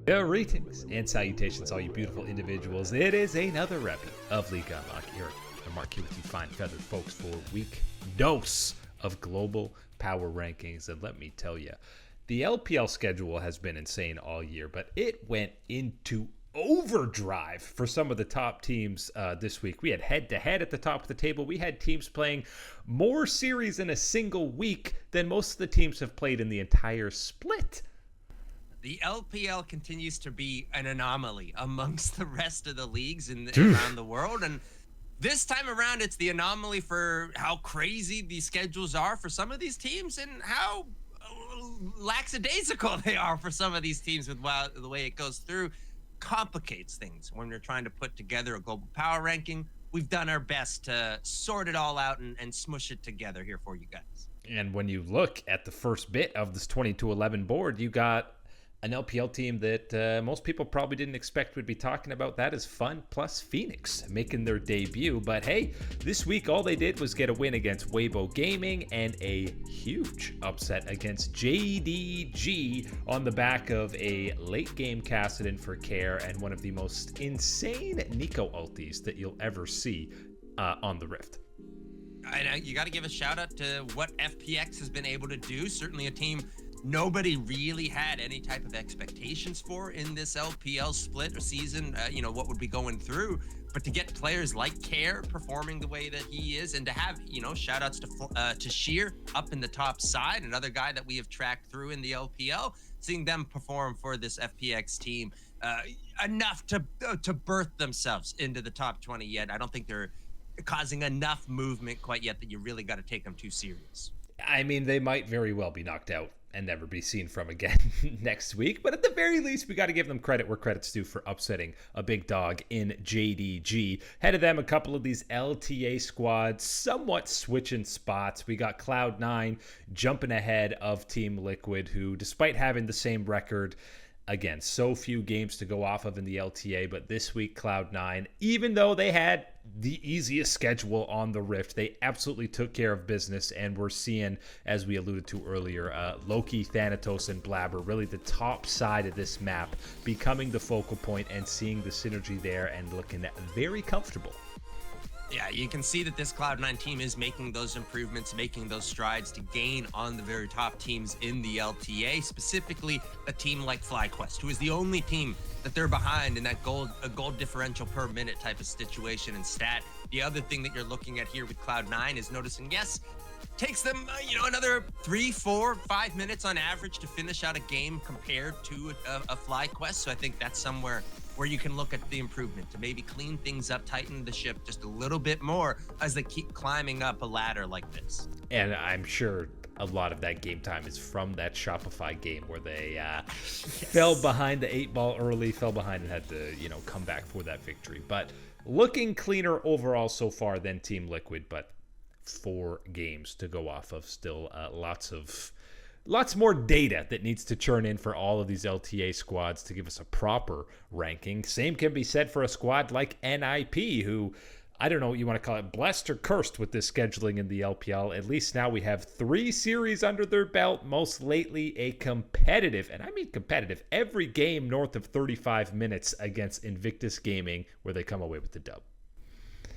Greetings and salutations, all you beautiful individuals. It is another epi of League Unlock here. I'm Mark here with you fine feathered folks for a week dose of global power rankings. And let me tell you, the LPL schedule has been insane all year, but it went into overdrive for some of the top teams this week. We had head-to-head at the top of the table. We had teams playing more series in a single week than most of the teams have played in the entire split. The LPL continues to be an anomaly amongst the rest of the leagues around the world. And this time around, it's the anomaly for how crazy these schedules are for some of these teams and how lackadaisical they are for some of these teams with the way it goes through. Complicates things when you're trying to put together a global power ranking. We've done our best to sort it all out and smush it together here for you guys. And when you look at the first bit of this 22-11 board, you got an LPL team that most people probably didn't expect would be talking about. That is Fun plus Phoenix making their debut. But hey, this week all they did was get a win against Weibo Gaming and a huge upset against JDG on the back of a late game Kassadin for Care and one of the most insane Nico ultis that you'll ever see on the Rift. You got to give a shout out to what FPX has been able to do. Certainly a team nobody really had any type of expectations for in this LPL split or season, what would be going through. But to get players like Care performing the way that he is, and to have, shout outs to Sheer up in the top side, another guy that we have tracked through in the LPL, seeing them perform for this FPX team, enough to birth themselves into the top 20 yet. I don't think they're causing enough movement quite yet that you really got to take them too serious. I mean, they might very well be knocked out and never be seen from again next week. But at the very least, we got to give them credit where credit's due for upsetting a big dog in JDG. Ahead of them, a couple of these LTA squads somewhat switching spots. We got Cloud9 jumping ahead of Team Liquid, who, despite having the same record, again, so few games to go off of in the LTA, but this week Cloud9, even though they had the easiest schedule on the Rift, they absolutely took care of business, and we're seeing, as we alluded to earlier, Loki, Thanatos, and Blabber, really the top side of this map, becoming the focal point and seeing the synergy there and looking very comfortable. Yeah, you can see that this Cloud9 team is making those improvements, making those strides to gain on the very top teams in the LTA, specifically a team like FlyQuest, who is the only team that they're behind in that gold differential per minute type of situation and stat. The other thing that you're looking at here with Cloud9 is noticing, yes, takes them, another 3, 4, 5 minutes on average to finish out a game compared to a FlyQuest. So I think that's somewhere where you can look at the improvement to maybe clean things up, tighten the ship just a little bit more as they keep climbing up a ladder like this. And I'm sure a lot of that game time is from that Shopify game where they fell behind the 8-ball early, fell behind and had to, come back for that victory. But looking cleaner overall so far than Team Liquid, but 4 games to go off of still. Lots more data that needs to churn in for all of these LTA squads to give us a proper ranking. Same can be said for a squad like NIP, who, I don't know what you want to call it, blessed or cursed with this scheduling in the LPL. At least now we have 3 series under their belt, most lately a competitive, and I mean competitive, every game north of 35 minutes against Invictus Gaming, where they come away with the dub.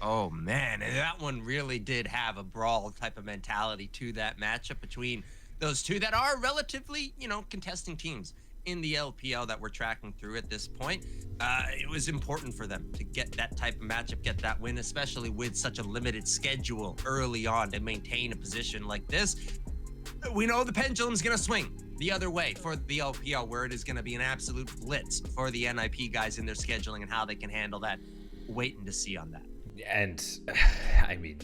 Oh, man, and that one really did have a brawl type of mentality to that matchup between those two that are relatively, contesting teams in the LPL that we're tracking through at this point. It was important for them to get that type of matchup, get that win, especially with such a limited schedule early on to maintain a position like this. We know the pendulum's going to swing the other way for the LPL, where it is going to be an absolute blitz for the NIP guys in their scheduling and how they can handle that. Waiting to see on that. And, I mean,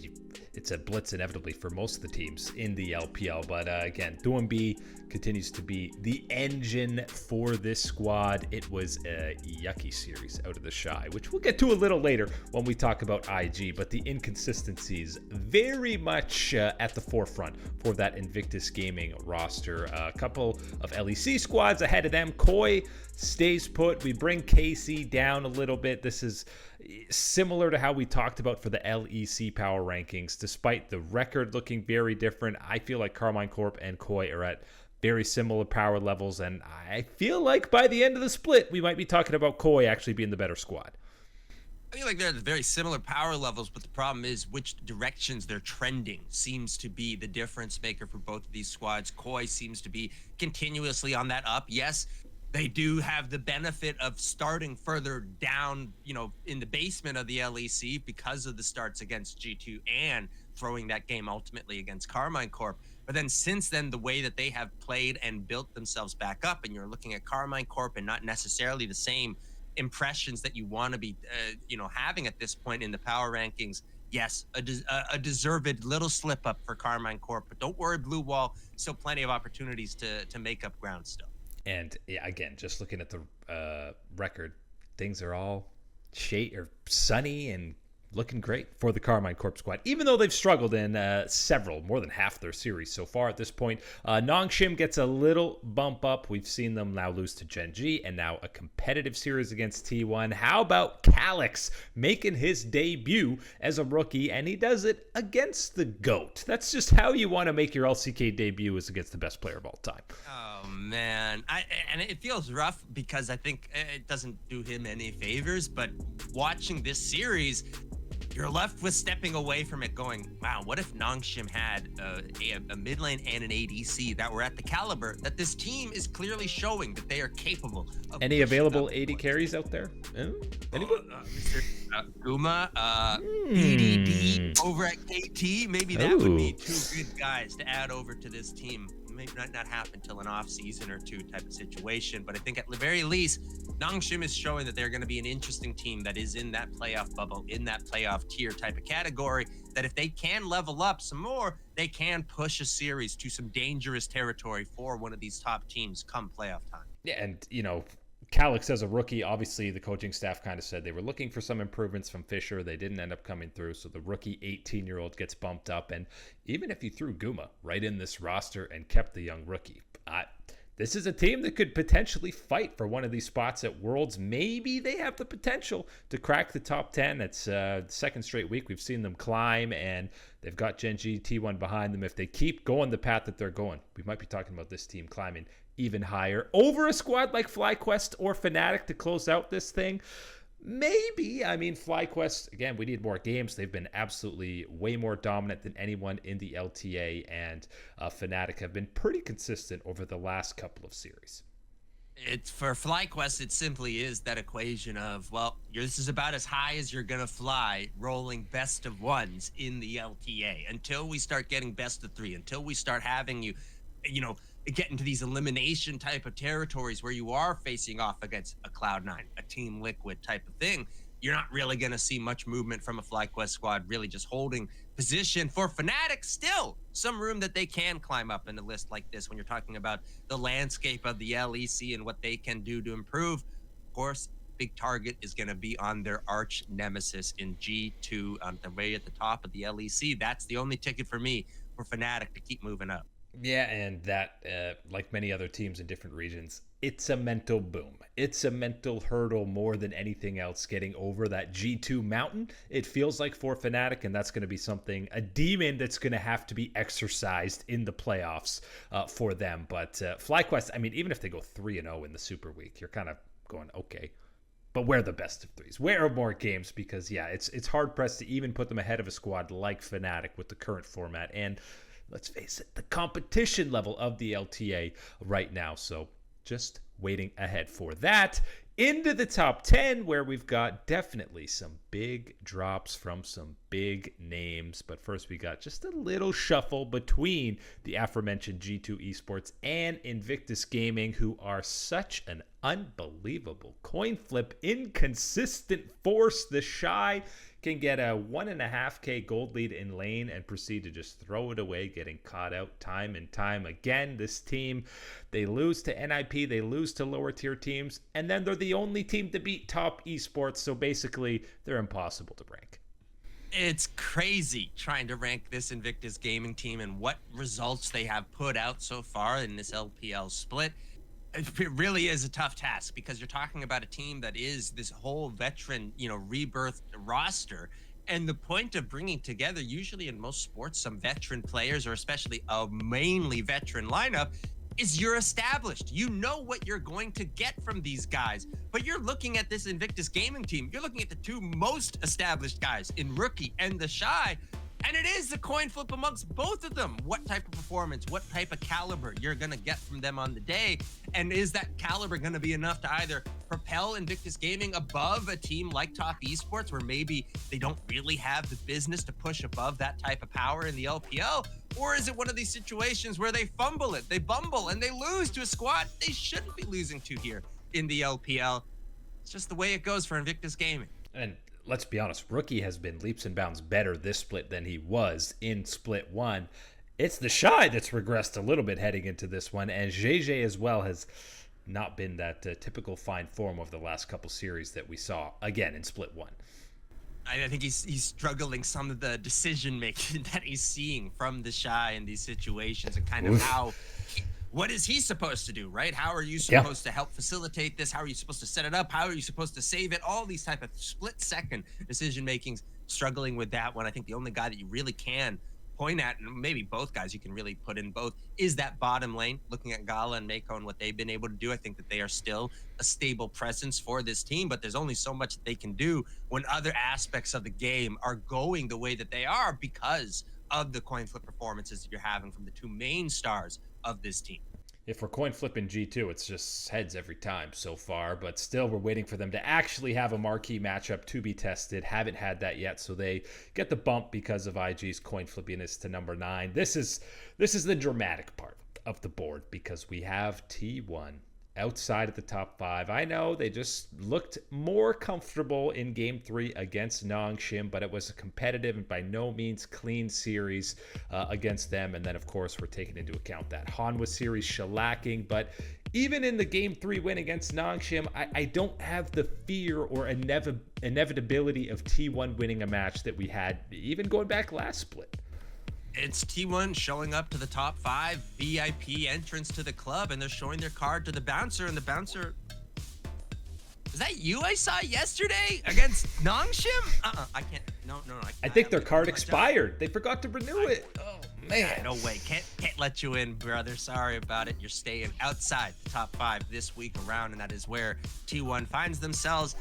it's a blitz inevitably for most of the teams in the LPL. But, again, DoMB continues to be the engine for this squad. It was a yucky series out of the Shy, which we'll get to a little later when we talk about IG. But the inconsistencies very much at the forefront for that Invictus Gaming roster. A couple of LEC squads ahead of them. Koi stays put. We bring KC down a little bit. This is similar to how we talked about for the LEC power rankings. Despite the record looking very different, I feel like Carmine Corp and Koi are at very similar power levels, and I feel like by the end of the split, we might be talking about Koi actually being the better squad. I feel like they're at very similar power levels, but the problem is which directions they're trending seems to be the difference maker for both of these squads. Koi seems to be continuously on that up. Yes, they do have the benefit of starting further down, in the basement of the LEC because of the starts against G2 and throwing that game ultimately against Carmine Corp. But then since then, the way that they have played and built themselves back up, and you're looking at Carmine Corp and not necessarily the same impressions that you want to be, having at this point in the power rankings. Yes, a deserved little slip up for Carmine Corp, but don't worry, Blue Wall, still plenty of opportunities to make up ground still. And yeah, again, just looking at the record, things are all sunny and looking great for the Carmine Corp squad, even though they've struggled in more than half their series so far at this point. NongShim gets a little bump up. We've seen them now lose to Gen G and now a competitive series against T1. How about Calyx making his debut as a rookie, and he does it against the GOAT. That's just how you want to make your LCK debut, is against the best player of all time. Oh, man. And it feels rough because I think it doesn't do him any favors, but watching this series, you're left with stepping away from it going, wow, what if NongShim had a mid lane and an ADC that were at the caliber that this team is clearly showing that they are capable of? Any available AD carries out there? Anybody? Guma, EDD over at KT, maybe that would be two good guys to add over to this team. Maybe not happen till an off season or two type of situation, but I think at the very least, NongShim is showing that they're going to be an interesting team that is in that playoff bubble, in that playoff tier type of category, that if they can level up some more, they can push a series to some dangerous territory for one of these top teams come playoff time. Yeah, and Calyx as a rookie, obviously the coaching staff kind of said they were looking for some improvements from Fisher. They didn't end up coming through, so the rookie 18-year-old gets bumped up. And even if you threw Guma right in this roster and kept the young rookie, this is a team that could potentially fight for one of these spots at Worlds. Maybe they have the potential to crack the top 10. It's the second straight week we've seen them climb, and they've got Gen G, T1 behind them. If they keep going the path that they're going, we might be talking about this team climbing even higher over a squad like FlyQuest or Fnatic to close out this thing. Maybe. I mean, FlyQuest, again, we need more games. They've been absolutely way more dominant than anyone in the LTA, and Fnatic have been pretty consistent over the last couple of series. It's for FlyQuest, it simply is that equation of, well, this is about as high as you're going to fly rolling best of ones in the LTA until we start getting best of three, until we start having you get into these elimination type of territories where you are facing off against a Cloud9, a Team Liquid type of thing. You're not really going to see much movement from a FlyQuest squad, really just holding position. For Fnatic, still some room that they can climb up in a list like this when you're talking about the landscape of the LEC and what they can do to improve. Of course, big target is going to be on their arch nemesis in G2 on the way at the top of the LEC. That's the only ticket for me for Fnatic to keep moving up. Yeah, and that, like many other teams in different regions, it's a mental boom. It's a mental hurdle more than anything else, getting over that G2 mountain. It feels like for Fnatic, and that's going to be a demon that's going to have to be exercised in the playoffs for them. But FlyQuest, I mean, even if they go 3-0 in the Super Week, you're kind of going, okay, but where are the best of threes? Where are more games? Because, yeah, it's hard-pressed to even put them ahead of a squad like Fnatic with the current format. And let's face it, the competition level of the LTA right now. So just waiting ahead for that. Into the top 10, where we've got definitely some big drops from some big names. But first, we got just a little shuffle between the aforementioned G2 Esports and Invictus Gaming, who are such an unbelievable coin flip, inconsistent force. The Shy can get a 1.5K gold lead in lane and proceed to just throw it away, getting caught out time and time again. This team, they lose to NIP, they lose to lower tier teams, and then they're the only team to beat top esports, so basically they're impossible to rank. It's crazy trying to rank this Invictus Gaming team and what results they have put out so far in this LPL split. It really is a tough task because you're talking about a team that is this whole veteran, rebirth roster. And the point of bringing together, usually in most sports, some veteran players, or especially a mainly veteran lineup, is you're established. You know what you're going to get from these guys. But you're looking at this Invictus Gaming team. You're looking at the two most established guys in Rookie and the Shy. And it is a coin flip amongst both of them. What type of performance, what type of caliber you're going to get from them on the day. And is that caliber going to be enough to either propel Invictus Gaming above a team like Top Esports, where maybe they don't really have the business to push above that type of power in the LPL? Or is it one of these situations where they fumble it, they bumble, and they lose to a squad they shouldn't be losing to here in the LPL? It's just the way it goes for Invictus Gaming. And let's be honest, Rookie has been leaps and bounds better this split than he was in split 1. It's the Shy that's regressed a little bit heading into this one, and JJ as well has not been that typical fine form of the last couple series that we saw, again, in split 1. I think he's struggling some of the decision making that he's seeing from the Shy in these situations, and kind of what is he supposed to do, right? How are you supposed to help facilitate this? How are you supposed to set it up? How are you supposed to save it? All these type of split-second decision-makings, struggling with that one. I think the only guy that you really can point at, and maybe both guys you can really put in both, is that bottom lane. Looking at Gala and Mako and what they've been able to do, I think that they are still a stable presence for this team, but there's only so much that they can do when other aspects of the game are going the way that they are because of the coin flip performances that you're having from the two main stars of this team. If we're coin flipping G2, it's just heads every time so far, but still we're waiting for them to actually have a marquee matchup to be tested. Haven't had that yet, so they get the bump because of IG's coin flippiness to number 9. This is the dramatic part of the board because we have T1 outside of the top 5. I know they just looked more comfortable in game 3 against NongShim, but it was a competitive and by no means clean series against them. And then of course we're taking into account that Hanwha series shellacking, but even in the game 3 win against NongShim, I don't have the fear or inevitability of T1 winning a match that we had even going back last split. It's T1 showing up to the top 5, VIP entrance to the club, and they're showing their card to the bouncer, and the bouncer... Is that you I saw yesterday against NongShim? I can't... No. I think their card expired. They forgot to renew it. Oh, man. No way. Can't let you in, brother. Sorry about it. You're staying outside the top 5 this week around, and that is where T1 finds themselves.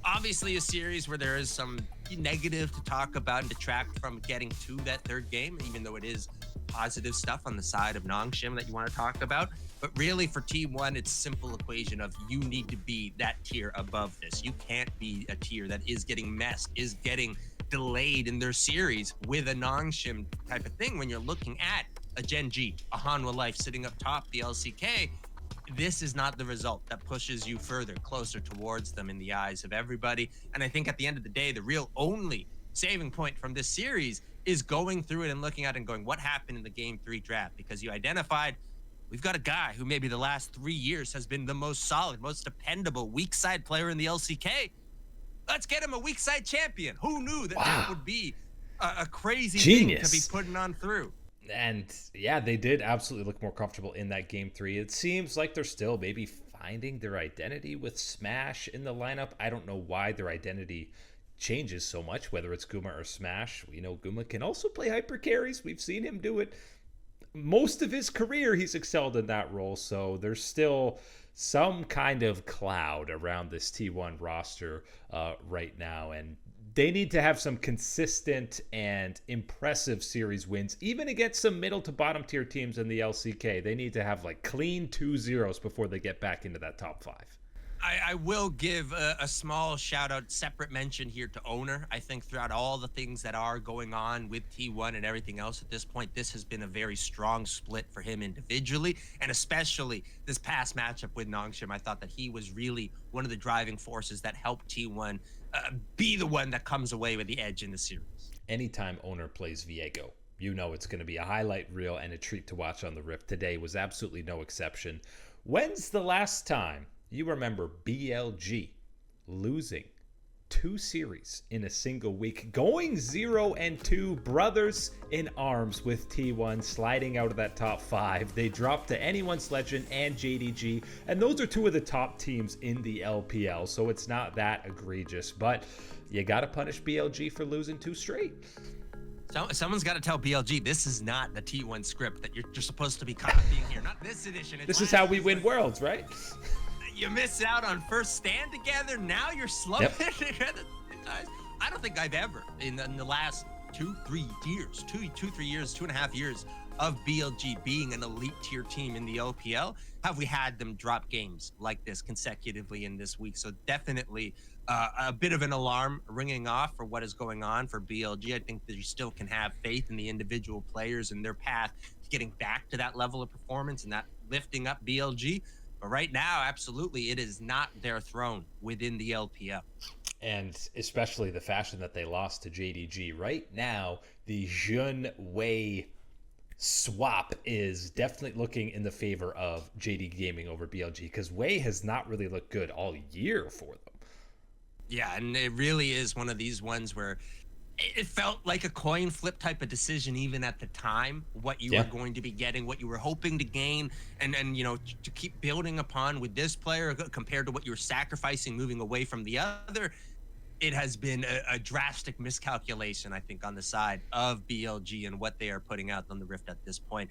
Obviously a series where there is some negative to talk about and detract from getting to that third game, even though it is positive stuff on the side of NongShim that you want to talk about. But really for T1, it's a simple equation of you need to be that tier above this. You can't be a tier that is getting messed, is getting delayed in their series with a NongShim type of thing when you're looking at a Gen G, a Hanwha Life sitting up top, the LCK. This is not the result that pushes you further, closer towards them in the eyes of everybody. And I think at the end of the day, the real only saving point from this series is going through it and looking at it and going, what happened in the game 3 draft? Because you identified, we've got a guy who maybe the last 3 years has been the most solid, most dependable weak side player in the LCK. Let's get him a weak side champion. Who knew that that would be a crazy thing to be putting on through? And yeah, they did absolutely look more comfortable in that game 3. It seems like they're still maybe finding their identity with Smash in the lineup. I don't know why their identity changes so much, whether it's Guma or Smash. We know Guma can also play hyper carries. We've seen him do it most of his career. He's excelled in that role. So there's still some kind of cloud around this T1 roster right now. And they need to have some consistent and impressive series wins, even against some middle to bottom tier teams in the LCK. They need to have like clean 2-0s before they get back into that top 5. I will give a small shout out, separate mention here to Owner. I think throughout all the things that are going on with T1 and everything else at this point, this has been a very strong split for him individually, and especially this past matchup with NongShim. I thought that he was really one of the driving forces that helped T1 be the one that comes away with the edge in the series. Anytime Owner plays Viego, you know it's going to be a highlight reel and a treat to watch on the Rift. Today was absolutely no exception. When's the last time you remember BLG losing 2 series in a single week, going 0-2, brothers in arms with T1, sliding out of that top 5? They dropped to Anyone's Legend and JDG, and those are 2 of the top teams in the LPL, so it's not that egregious, but you gotta punish BLG for losing 2 straight. So someone's got to tell BLG this is not the T1 script that you're supposed to be copying here. Not this edition. This is how we win worlds, right? You miss out on first stand together. Now you're slumping together. I don't think I've ever in the last 2-3 years, 2.5 years of BLG being an elite tier team in the LPL, have we had them drop games like this consecutively in this week. So definitely a bit of an alarm ringing off for what is going on for BLG. I think that you still can have faith in the individual players and their path to getting back to that level of performance and that lifting up BLG. But right now, absolutely, it is not their throne within the LPL. And especially the fashion that they lost to JDG. Right now, the Jun Wei swap is definitely looking in the favor of JD Gaming over BLG, because Wei has not really looked good all year for them. Yeah, and it really is one of these ones where it felt like a coin flip type of decision even at the time, what you were going to be getting, what you were hoping to gain, and you know, to keep building upon with this player compared to what you were sacrificing moving away from the other. It has been a drastic miscalculation, I think, on the side of BLG and what they are putting out on the Rift at this point.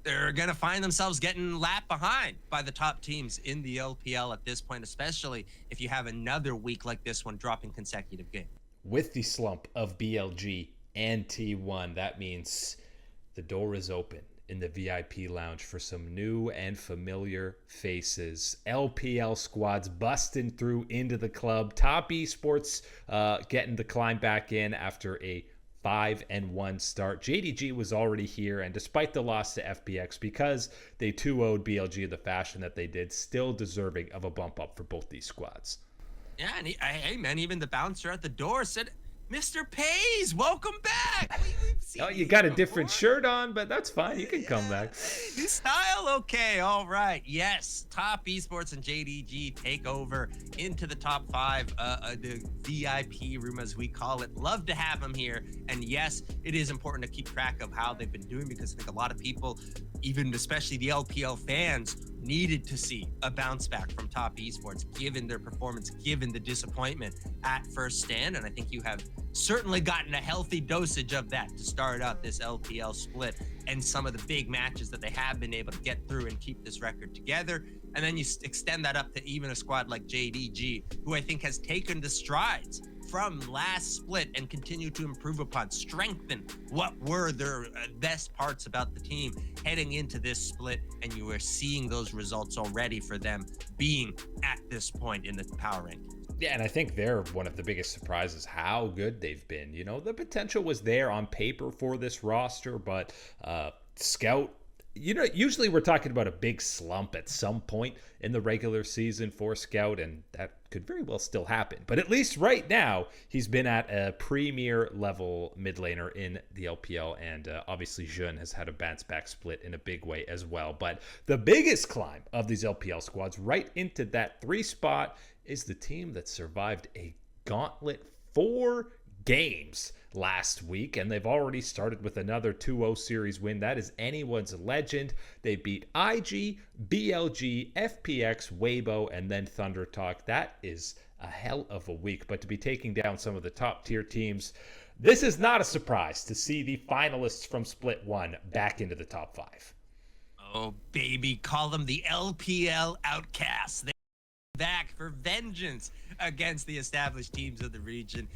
They're going to find themselves getting lapped behind by the top teams in the LPL at this point, especially if you have another week like this one dropping consecutive games. With the slump of BLG and T1, that means the door is open in the VIP lounge for some new and familiar faces. LPL squads busting through into the club. Top Esports getting the climb back in after a 5-1 start. JDG was already here, and despite the loss to FPX, because they 2-0'd BLG in the fashion that they did, still deserving of a bump up for both these squads. Yeah, and hey, man, even the bouncer at the door said, Mr. Pays, welcome back. We've seen you got a different shirt on, but that's fine. You can come back. New style? Okay, all right. Yes, Top Esports and JDG take over into the top 5, the VIP room, as we call it. Love to have them here. And yes, it is important to keep track of how they've been doing, because I think a lot of people, even especially the LPL fans, needed to see a bounce back from Top Esports, given their performance, given the disappointment at first stand. And I think you have certainly gotten a healthy dosage of that to start out this LPL split and some of the big matches that they have been able to get through and keep this record together. And then you extend that up to even a squad like JDG, who I think has taken the strides from last split and continue to improve upon, strengthen what were their best parts about the team heading into this split. And you are seeing those results already for them being at this point in the power ranking. Yeah, and I think they're one of the biggest surprises how good they've been. You know, the potential was there on paper for this roster, but Scout, you know, usually we're talking about a big slump at some point in the regular season for Scout, and that could very well still happen. But at least right now, he's been at a premier level mid laner in the LPL, and obviously Jun has had a bounce back split in a big way as well. But the biggest climb of these LPL squads right into that 3 spot is the team that survived a gauntlet 4 games last week, and they've already started with another 2-0 series win. That is anyone's legend. They beat IG, BLG, FPX, Weibo, and then Thunder Talk. That is a hell of a week. But to be taking down some of the top tier teams, this is not a surprise to see the finalists from Split 1 back into the top 5. Oh, baby, call them the LPL outcasts. They're back for vengeance against the established teams of the region.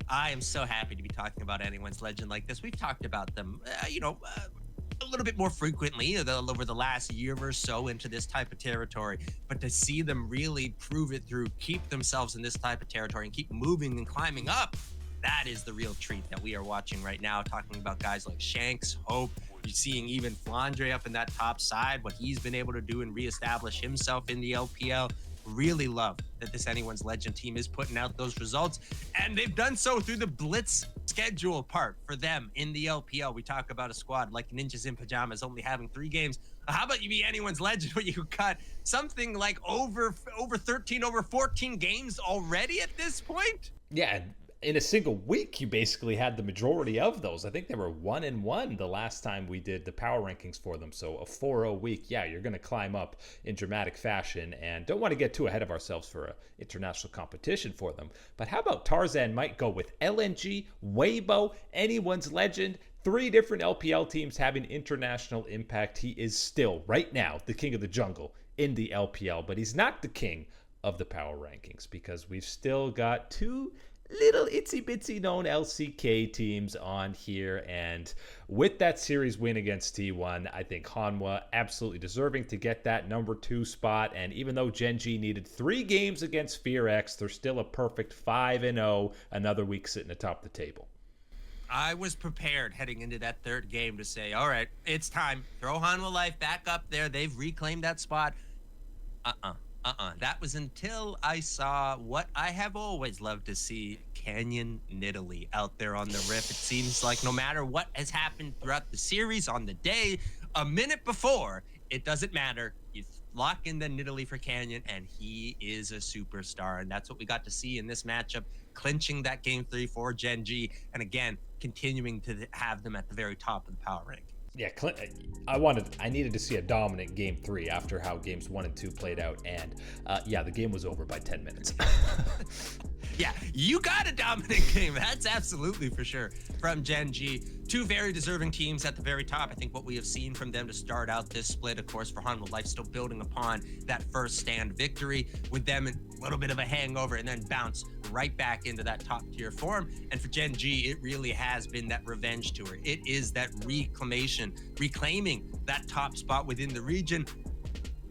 I am so happy to be talking about anyone's legend like this. We've talked about them, a little bit more frequently over the last year or so into this type of territory. But to see them really prove it through, keep themselves in this type of territory and keep moving and climbing up, that is the real treat that we are watching right now. Talking about guys like Shanks, Hope, you're seeing even Flandre up in that top side, what he's been able to do and reestablish himself in the LPL. Really love that this Anyone's Legend team is putting out those results, and they've done so through the blitz schedule part for them in the LPL. We talk about a squad like Ninjas in Pajamas only having 3 games. How about you be Anyone's Legend where you got something like over 13, over 14 games already at this point? Yeah, in a single week, you basically had the majority of those. I think they were 1-1 the last time we did the power rankings for them. So a 4-0 week, yeah, you're going to climb up in dramatic fashion, and don't want to get too ahead of ourselves for an international competition for them. But how about Tarzan might go with LNG, Weibo, Anyone's Legend, 3 different LPL teams having international impact. He is still, right now, the king of the jungle in the LPL, but he's not the king of the power rankings because we've still got 2 little itsy bitsy known LCK teams on here. And with that series win against T1, I think Hanwha absolutely deserving to get that number 2 spot. And even though Gen G needed 3 games against FearX, they're still a perfect 5-0, another week sitting atop the table. I was prepared heading into that 3rd game to say, all right, it's time. Throw Hanwha Life back up there. They've reclaimed that spot. That was until I saw what I have always loved to see, Canyon Nidalee out there on the Rift. It seems like no matter what has happened throughout the series, on the day, a minute before, it doesn't matter. You lock in the Nidalee for Canyon, and he is a superstar. And that's what we got to see in this matchup, clinching that game 3 for Gen G, and again, continuing to have them at the very top of the power rank. Yeah, I needed to see a dominant game 3 after how games 1 and 2 played out, and yeah, the game was over by 10 minutes. Yeah, you got a dominant game. That's absolutely for sure from Gen G. 2 very deserving teams at the very top. I think what we have seen from them to start out this split, of course, for Hanwha Life, still building upon that first stand victory, with them a little bit of a hangover and then bounce right back into that top tier form. And for Gen G, it really has been that revenge tour. It is that reclaiming that top spot within the region.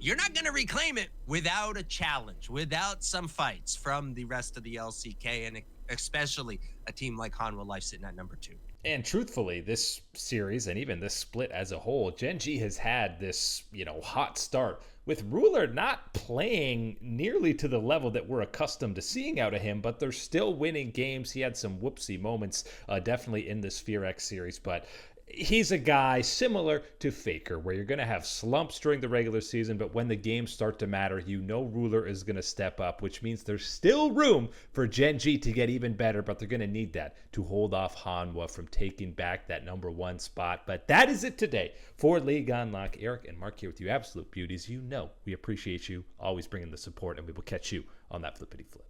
You're not going to reclaim it without a challenge, without some fights from the rest of the LCK, and especially a team like Hanwha Life sitting at number 2. And truthfully, this series and even this split as a whole, Gen G has had this, hot start with Ruler not playing nearly to the level that we're accustomed to seeing out of him, but they're still winning games. He had some whoopsie moments, definitely in this FearX series, but he's a guy similar to Faker, where you're going to have slumps during the regular season, but when the games start to matter, Ruler is going to step up, which means there's still room for Gen G to get even better, but they're going to need that to hold off Hanwha from taking back that number 1 spot. But that is it today for League Unlock. Eric and Mark here with you absolute beauties. We appreciate you always bringing the support, and we will catch you on that flippity flip.